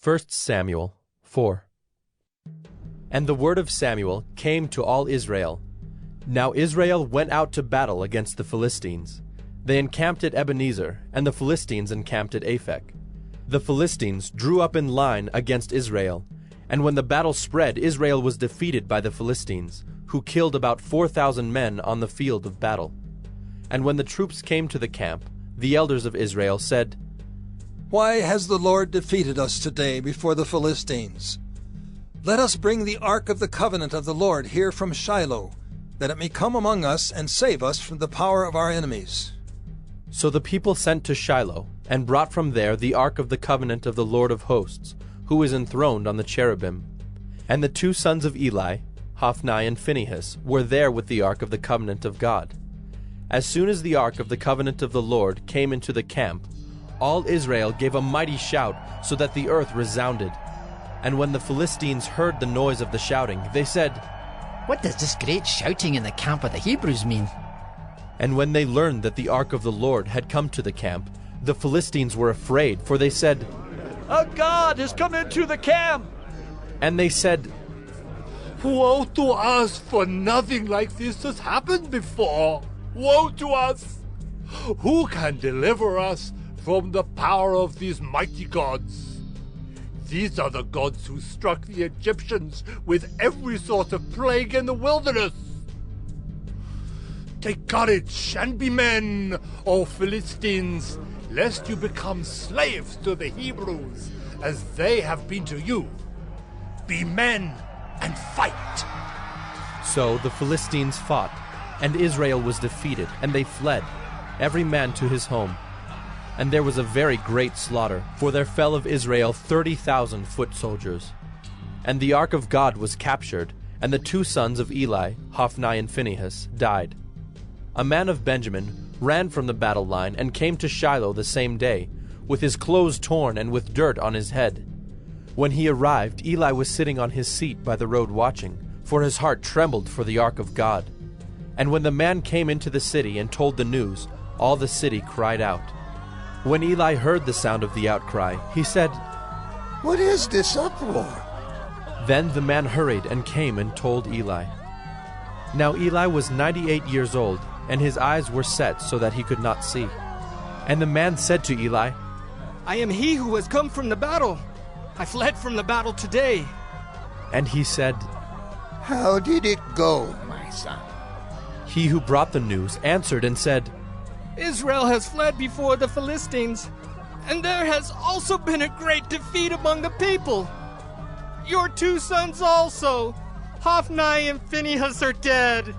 1 Samuel 4. And the word of Samuel came to all Israel. Now Israel went out to battle against the Philistines. They encamped at Ebenezer, and the Philistines encamped at Aphek. The Philistines drew up in line against Israel, and when the battle spread, Israel was defeated by the Philistines, who killed about 4,000 men on the field of battle. And when the troops came to the camp, the elders of Israel said, "Why has the Lord defeated us today before the Philistines? Let us bring the ark of the covenant of the Lord here from Shiloh, that it may come among us and save us from the power of our enemies." So the people sent to Shiloh, and brought from there the ark of the covenant of the Lord of hosts, who is enthroned on the cherubim. And the two sons of Eli, Hophni and Phinehas, were there with the ark of the covenant of God. As soon as the ark of the covenant of the Lord came into the camp, all Israel gave a mighty shout, so that the earth resounded. And when the Philistines heard the noise of the shouting, they said, "What does this great shouting in the camp of the Hebrews mean?" And when they learned that the ark of the Lord had come to the camp, the Philistines were afraid, for they said, "A god has come into the camp!" And they said, "Woe to us, for nothing like this has happened before! Woe to us! Who can deliver us from the power of these mighty gods? These are the gods who struck the Egyptians with every sort of plague in the wilderness. Take courage and be men, O Philistines, lest you become slaves to the Hebrews, as they have been to you. Be men and fight." So the Philistines fought, and Israel was defeated, and they fled, every man to his home. And there was a very great slaughter, for there fell of Israel 30,000 foot soldiers. And the ark of God was captured, and the two sons of Eli, Hophni and Phinehas, died. A man of Benjamin ran from the battle line and came to Shiloh the same day, with his clothes torn and with dirt on his head. When he arrived, Eli was sitting on his seat by the road watching, for his heart trembled for the ark of God. And when the man came into the city and told the news, all the city cried out. When Eli heard the sound of the outcry, he said, "What is this uproar?" Then the man hurried and came and told Eli. Now Eli was 98 years old, and his eyes were set so that he could not see. And the man said to Eli, "I am he who has come from the battle. I fled from the battle today." And he said, "How did it go, my son?" He who brought the news answered and said, "Israel has fled before the Philistines, and there has also been a great defeat among the people. Your two sons also, Hophni and Phinehas, are dead,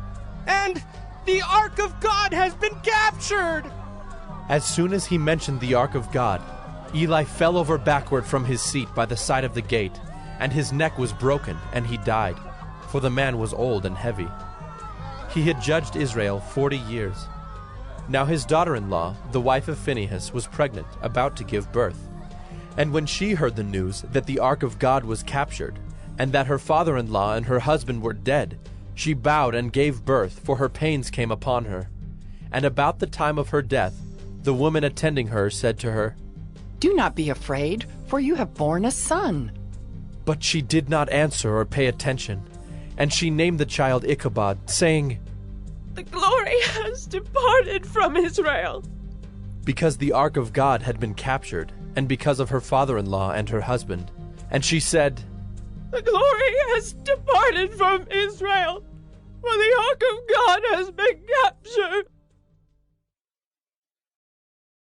and the ark of God has been captured." As soon as he mentioned the ark of God, Eli fell over backward from his seat by the side of the gate, and his neck was broken, and he died, for the man was old and heavy. He had judged Israel 40 years. Now his daughter-in-law, the wife of Phinehas, was pregnant, about to give birth. And when she heard the news that the ark of God was captured, and that her father-in-law and her husband were dead, she bowed and gave birth, for her pains came upon her. And about the time of her death, the woman attending her said to her, "Do not be afraid, for you have borne a son." But she did not answer or pay attention, and she named the child Ichabod, saying, "The glory has departed from Israel," because the ark of God had been captured, and because of her father-in-law and her husband. And she said, "The glory has departed from Israel, for the ark of God has been captured."